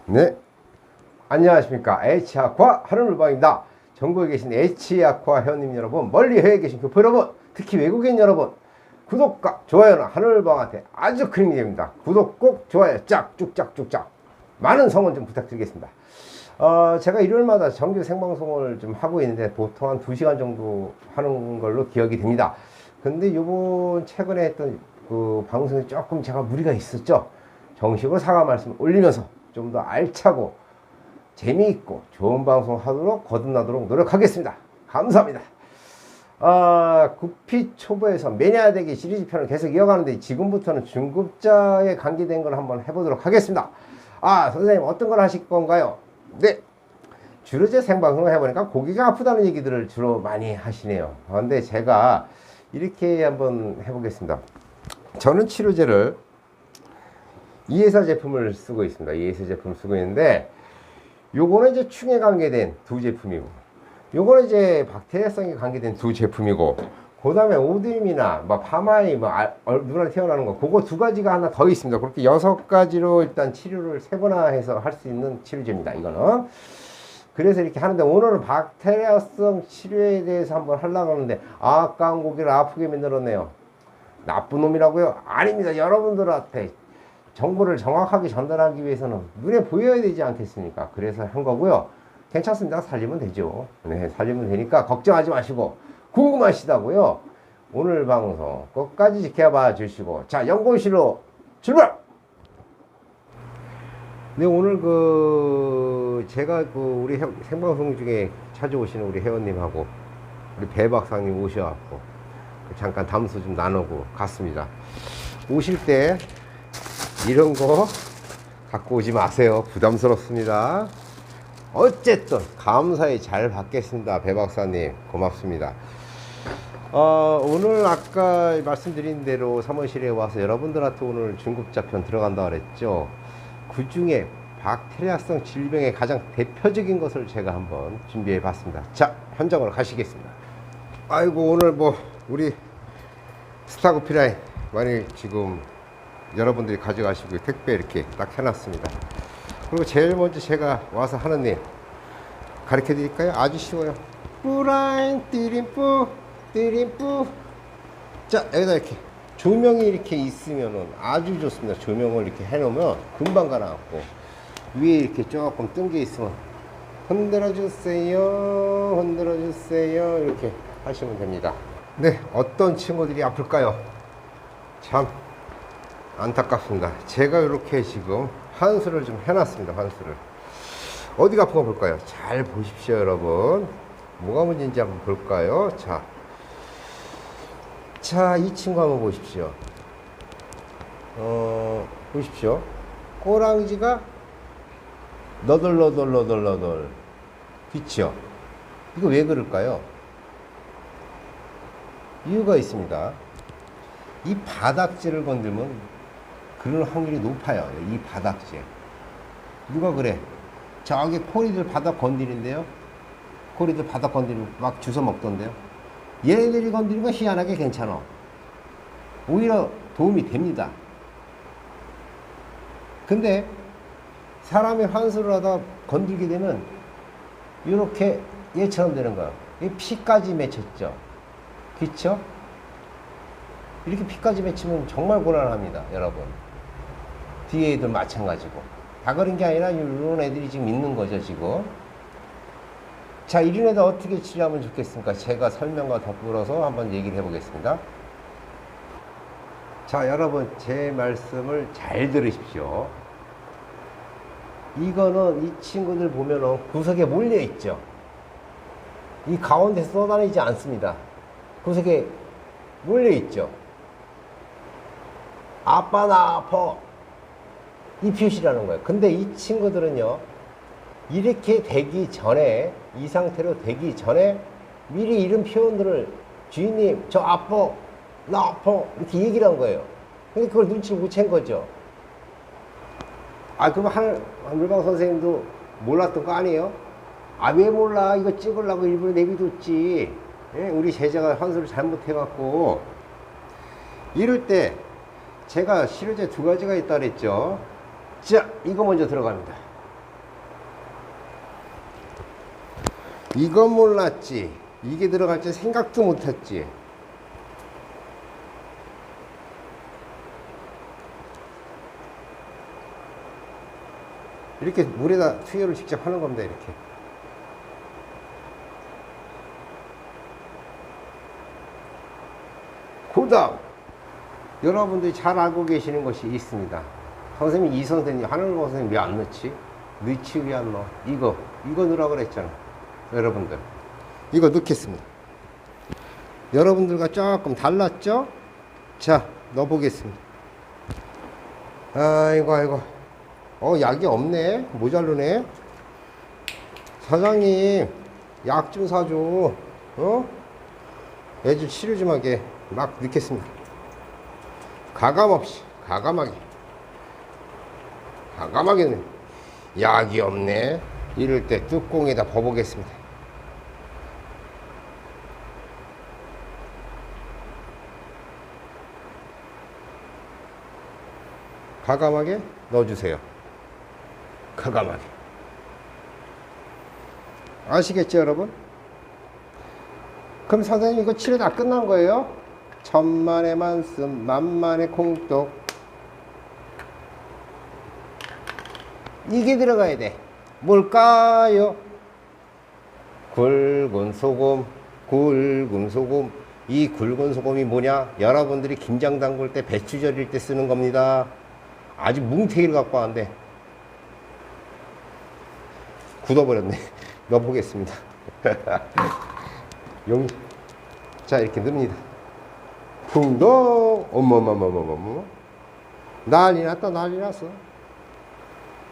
네, 안녕하십니까. H학과 하늘물방입니다. 전국에 계신 H학과 회원님 여러분, 멀리 해외에 계신 교포 여러분, 특히 외국인 여러분, 구독과 좋아요는 하늘물방한테 아주 큰 힘이 됩니다. 구독 꼭, 좋아요 짝쭉짝쭉짝 많은 성원 좀 부탁드리겠습니다. 제가 일요일마다 정규 생방송을 좀 하고 있는데 보통 한 2시간 정도 하는 걸로 기억이 됩니다. 근데 요번 최근에 했던 그 방송에 조금 제가 무리가 있었죠. 정식으로 사과 말씀 올리면서 좀 더 알차고 재미있고 좋은 방송 하도록 거듭나도록 노력하겠습니다. 감사합니다. 구피 초보에서 매니아되기 시리즈 편을 계속 이어가는데 지금부터는 중급자에 관계된 걸 한번 해보도록 하겠습니다. 선생님 어떤 걸 하실 건가요? 네, 주로 제 생방송을 해보니까 고기가 아프다는 얘기들을 주로 많이 하시네요. 그런데 제가 이렇게 한번 해보겠습니다. 저는 치료제를 이에서 제품을 쓰고 있습니다. 이에서 제품을 쓰고 있는데, 요거는 이제 충에 관계된 두 제품이고, 요거는 이제 박테리아성에 관계된 두 제품이고, 그 다음에 오드림이나 뭐 파마이, 눈알 튀어나오는 거, 그거 두 가지가 하나 더 있습니다. 그렇게 6가지로 일단 치료를 세분화해서 할 수 있는 치료제입니다. 이거는. 그래서 이렇게 하는데, 오늘은 박테리아성 치료에 대해서 한번 하려고 하는데, 아까운 고기를 아프게 만들었네요. 나쁜 놈이라고요? 아닙니다. 여러분들한테 정보를 정확하게 전달하기 위해서는 눈에 보여야 되지 않겠습니까? 그래서 한 거고요. 괜찮습니다. 살리면 되죠. 네, 살리면 되니까 걱정하지 마시고, 궁금하시다고요? 오늘 방송 끝까지 지켜봐 주시고, 자, 연구실로 출발! 네, 오늘 제가 우리 생방송 중에 찾아오시는 우리 회원님하고 우리 배 박사님 오셔갖고 잠깐 담소 좀 나누고 갔습니다. 오실 때 이런 거 갖고 오지 마세요. 부담스럽습니다. 어쨌든 감사히 잘 받겠습니다. 배 박사님 고맙습니다. 오늘 아까 말씀드린 대로 사무실에 와서 여러분들한테 오늘 중급자편 들어간다 그랬죠. 그 중에 박테리아성 질병의 가장 대표적인 것을 제가 한번 준비해 봤습니다. 자, 현장으로 가시겠습니다. 아이고, 오늘 우리 스타구피라인 많이 지금 여러분들이 가져가시고 택배 이렇게 딱 해놨습니다. 그리고 제일 먼저 제가 와서 하는 일 가르쳐 드릴까요? 아주 쉬워요. 뿌라인 띠림뿌 띠림뿌. 자, 여기다 이렇게 조명이 이렇게 있으면은 아주 좋습니다. 조명을 이렇게 해놓으면 금방 가라앉고, 위에 이렇게 조금 뜬 게 있으면 흔들어 주세요, 흔들어 주세요, 이렇게 하시면 됩니다. 네, 어떤 친구들이 아플까요? 참 안타깝습니다. 제가 이렇게 지금 환수를 좀 해놨습니다. 환수를 어디가 아픈 거 볼까요? 잘 보십시오. 여러분, 뭐가 문제인지 한번 볼까요? 자, 이 친구 한번 보십시오. 보십시오. 꼬랑지가 너덜너덜 그쵸? 이거 왜 그럴까요? 이유가 있습니다. 이 바닥재를 건들면 그럴 확률이 높아요. 이 바닥재. 누가 그래? 저기 코리들 바닥 건드린대요. 코리들 바닥 건드리고 막 주워 먹던데요. 얘네들이 건드리면 희한하게 괜찮아. 오히려 도움이 됩니다. 근데 사람이 환수를 하다 건들게 되면 이렇게 얘처럼 되는 거예요. 피까지 맺혔죠. 그쵸? 이렇게 피까지 맺히면 정말 곤란합니다. 여러분, 뒤에 애들 마찬가지고. 다 그런 게 아니라 이런 애들이 지금 있는 거죠. 지금. 자, 이런 애들 어떻게 치료하면 좋겠습니까? 제가 설명과 덧불어서 한번 얘기를 해보겠습니다. 자, 여러분, 제 말씀을 잘 들으십시오. 이거는 이 친구들 보면은 구석에 몰려 있죠. 이 가운데서 쏟아내지 않습니다. 구석에 몰려 있죠. 아빠 나 아파, 이 표시라는 거예요. 근데 이 친구들은요, 이렇게 되기 전에, 이 상태로 되기 전에 미리 이런 표현들을 주인님 저 아파, 나 아파, 이렇게 얘기를 한 거예요. 근데 그걸 눈치를 못 챈 거죠. 그럼 하늘방 선생님도 몰랐던 거 아니에요? 왜 몰라? 이거 찍으려고 일부러 내비뒀지. 예? 우리 제자가 환수를 잘못해갖고. 이럴 때 제가 치료제 2가지가 있다 그랬죠. 자, 이거 먼저 들어갑니다. 이건 몰랐지. 이게 들어갈 줄 생각도 못했지. 이렇게 물에다 투여를 직접 하는 겁니다. 이렇게. 그 다음 여러분들이 잘 알고 계시는 것이 있습니다. 선생님, 이 선생님, 하늘고 선생님 왜 안 넣지? 넣지 왜 안 넣어? 이거 넣으라고 그랬잖아. 여러분들 이거 넣겠습니다. 여러분들과 조금 달랐죠? 자, 넣어보겠습니다. 아이고 약이 없네. 모자르네. 사장님, 약 좀 사줘. 애들 치료 좀 하게. 막 넣겠습니다. 가감없이, 가감하게 넣네. 약이 없네. 이럴 때 뚜껑에다 버보겠습니다. 가감하게 넣어주세요. 가감하게. 아시겠죠, 여러분? 그럼 선생님, 이거 치료 다 끝난 거예요? 천만의 말씀, 만만의 콩떡. 이게 들어가야 돼. 뭘까요? 굵은 소금, 굵은 소금. 이 굵은 소금이 뭐냐? 여러분들이 김장 담글 때, 배추 절일 때 쓰는 겁니다. 아주 뭉태기를 갖고 왔는데 굳어버렸네. 넣어보겠습니다. 자, 이렇게 넣습니다. 풍덩. 어머머머머머머. 난리 났다. 난리 났어.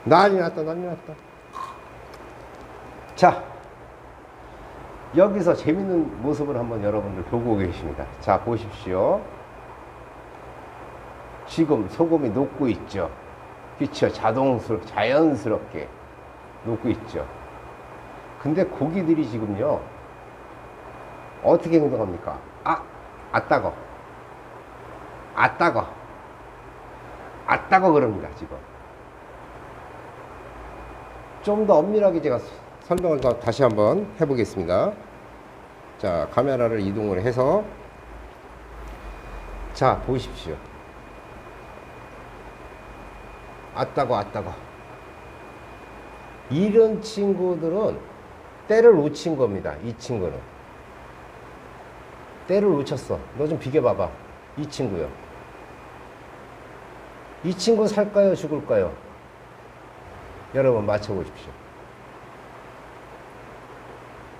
난리 났다. 난리 났다. 자, 여기서 재밌는 모습을 한번 여러분들 보고 계십니다. 자, 보십시오. 지금 소금이 녹고 있죠. 그쵸? 자연스럽게 녹고 있죠. 근데 고기들이 지금요, 어떻게 행동합니까? 따거. 그럽니다, 지금. 좀 더 엄밀하게 제가 설명을 다시 한번 해보겠습니다. 자, 카메라를 이동을 해서. 자, 보십시오. 따거. 이런 친구들은 때를 놓친 겁니다. 이 친구는 때를 놓쳤어. 너 좀 비교봐봐. 이 친구요. 이 친구 살까요, 죽을까요? 여러분 맞춰보십시오.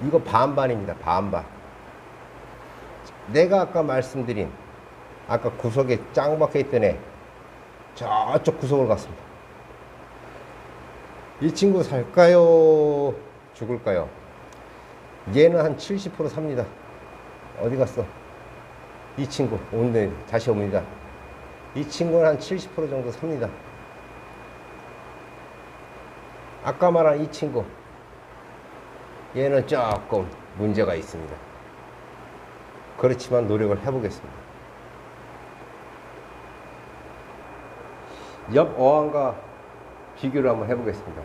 이거 반반입니다. 반반. 내가 아까 말씀드린, 아까 구석에 짱 박혀있던 애, 저쪽 구석으로 갔습니다. 이 친구 살까요, 죽을까요? 얘는 한 70% 삽니다. 어디 갔어? 이 친구 오늘 다시 옵니다. 이 친구는 한 70% 정도 삽니다. 아까 말한 이 친구, 얘는 조금 문제가 있습니다. 그렇지만 노력을 해보겠습니다. 옆 어항과 비교를 한번 해보겠습니다.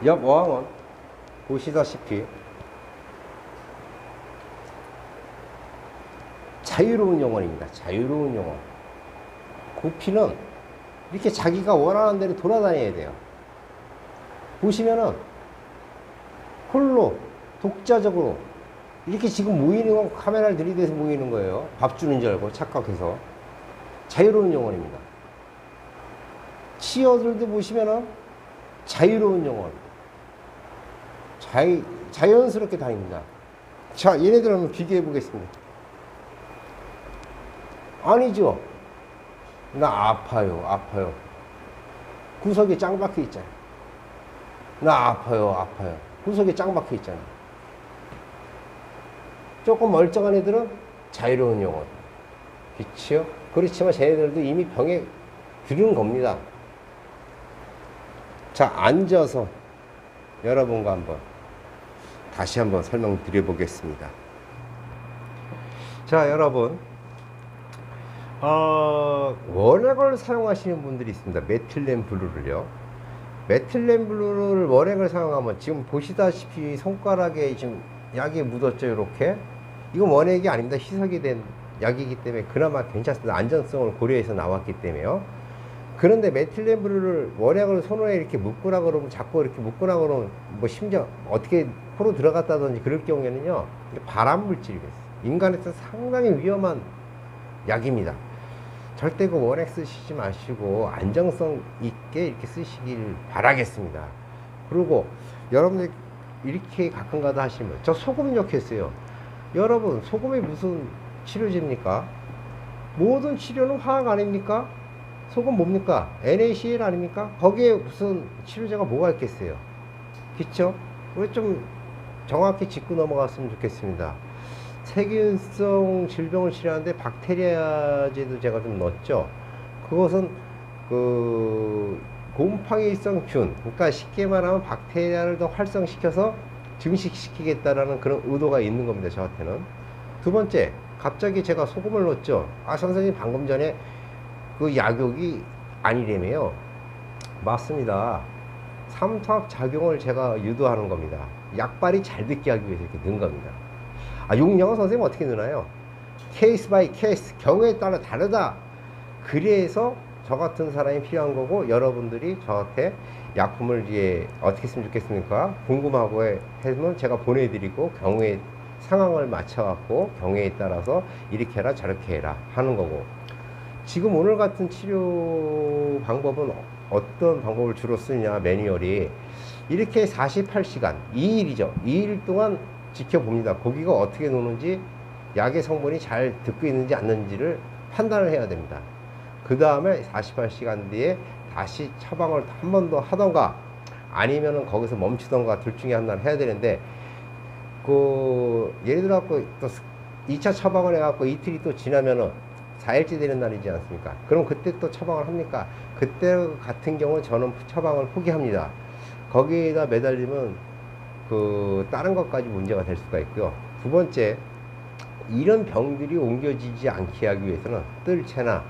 옆 어항은 보시다시피 자유로운 영혼입니다. 자유로운 영혼. 구피는 이렇게 자기가 원하는 대로 돌아다녀야 돼요. 보시면은 홀로 독자적으로 이렇게 지금 모이는 건 카메라를 들이대서 모이는 거예요. 밥 주는 줄 알고 착각해서. 자유로운 영혼입니다. 치어들도 보시면은 자유로운 영혼. 자연스럽게 다닙니다. 자, 얘네들 한번 비교해 보겠습니다. 아니죠. 나 아파요. 구석에 짱 박혀 있잖아요. 나 아파요. 구석에 짱 박혀 있잖아요. 조금 멀쩡한 애들은 자유로운 영혼. 그치요? 그렇지만 쟤네들도 이미 병에 들은 겁니다. 자, 앉아서 여러분과 다시 한번 설명드려 보겠습니다. 자, 여러분, 원액을 사용하시는 분들이 있습니다. 메틸렌 블루를요. 메틸렌 블루를 원액을 사용하면 지금 보시다시피 손가락에 지금 약이 묻었죠. 이렇게. 이건 원액이 아닙니다. 희석이 된 약이기 때문에 그나마 괜찮습니다. 안전성을 고려해서 나왔기 때문에요. 그런데 메틸렌 블루를 원약을 손에 이렇게 묶으라 그러면, 자꾸 이렇게 묶으라 그러면 뭐 심지어 어떻게 코로 들어갔다든지 그럴 경우에는요, 발암 물질이 됐어요. 인간에서 상당히 위험한 약입니다. 절대 그 원액 쓰시지 마시고 안정성 있게 이렇게 쓰시길 바라겠습니다. 그리고 여러분들 이렇게 가끔가다 하시면, 저 소금 넣겠어요. 여러분, 소금이 무슨 치료제입니까? 모든 치료는 화학 아닙니까? 소금 뭡니까? NaCl 아닙니까? 거기에 무슨 치료제가 뭐가 있겠어요? 그쵸? 우리 좀 정확히 짚고 넘어갔으면 좋겠습니다. 세균성 질병을 치료하는데 박테리아제도 제가 좀 넣었죠. 그것은 그 곰팡이성균, 그러니까 쉽게 말하면 박테리아를 더 활성시켜서 증식시키겠다라는 그런 의도가 있는 겁니다. 저한테는. 두 번째, 갑자기 제가 소금을 넣었죠. 아, 선생님 방금 전에 그 약욕이 아니래매요. 맞습니다. 삼투압 작용을 제가 유도하는 겁니다. 약발이 잘 듣게 하기 위해서 이렇게 넣은 겁니다. 아, 용량은 선생님 어떻게 넣나요? 케이스 바이 케이스, 경우에 따라 다르다. 그래서 저 같은 사람이 필요한 거고, 여러분들이 저한테 약품을 이제 어떻게 했으면 좋겠습니까? 궁금하고 해면 제가 보내드리고, 경우에 상황을 맞춰갖고 경우에 따라서 이렇게 해라 저렇게 해라 하는 거고, 지금 오늘 같은 치료 방법은 어떤 방법을 주로 쓰냐, 매뉴얼이 이렇게 48시간 2일이죠 2일 동안 지켜봅니다. 고기가 어떻게 노는지, 약의 성분이 잘 듣고 있는지 않는지를 판단을 해야 됩니다. 그 다음에 48시간 뒤에 다시 처방을 한 번 더 하던가 아니면은 거기서 멈추던가 둘 중에 하나를 해야 되는데, 그 예를 들어 갖고 또 2차 처방을 해갖고 이틀이 또 지나면은 4일째 되는 날이지 않습니까? 그럼 그때 또 처방을 합니까? 그때 같은 경우 저는 처방을 포기합니다. 거기에다 매달리면 그 다른 것까지 문제가 될 수가 있고요. 두 번째, 이런 병들이 옮겨지지 않게 하기 위해서는 뜰채나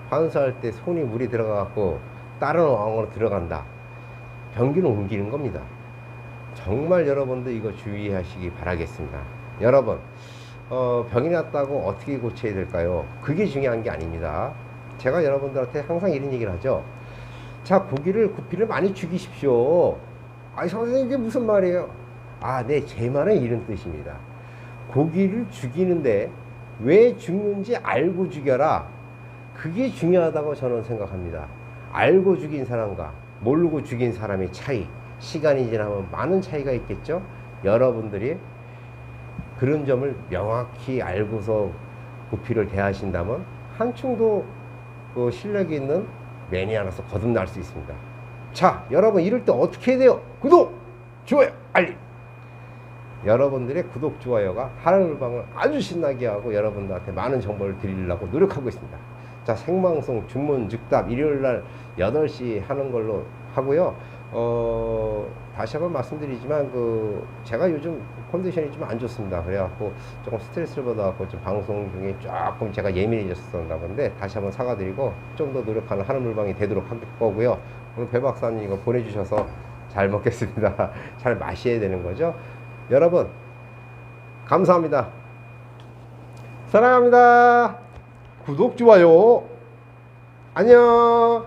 환수할 때 손이 물이 들어가갖고 다른 어항으로 들어간다. 병균을 옮기는 겁니다. 정말 여러분들 이거 주의하시기 바라겠습니다. 여러분, 병이 났다고 어떻게 고쳐야 될까요? 그게 중요한 게 아닙니다. 제가 여러분들한테 항상 이런 얘기를 하죠. 자, 고기를, 구피를 많이 죽이십시오. 아니, 선생님, 이게 무슨 말이에요? 아, 네, 제 말은 이런 뜻입니다. 고기를 죽이는데 왜 죽는지 알고 죽여라. 그게 중요하다고 저는 생각합니다. 알고 죽인 사람과 모르고 죽인 사람의 차이, 시간이 지나면 많은 차이가 있겠죠. 여러분들이 그런 점을 명확히 알고서 구피를 대하신다면 한층 더 실력이 있는 매니아로서 거듭날 수 있습니다. 자, 여러분, 이럴 때 어떻게 해야 돼요? 구독, 좋아요, 알림. 여러분들의 구독, 좋아요가 하늘방을 아주 신나게 하고 여러분들한테 많은 정보를 드리려고 노력하고 있습니다. 자, 생방송 중문즉답 일요일날 8시 하는 걸로 하고요. 다시 한번 말씀드리지만 제가 요즘 컨디션이 좀 안 좋습니다. 그래갖고 조금 스트레스를 받아갖고 좀 방송 중에 조금 제가 예민해졌었나 본데, 다시 한번 사과드리고 좀 더 노력하는 하늘물방이 되도록 할 거고요. 오늘 배 박사님 이거 보내주셔서 잘 먹겠습니다. 잘 마셔야 되는 거죠. 여러분, 감사합니다. 사랑합니다. 구독, 좋아요. 안녕.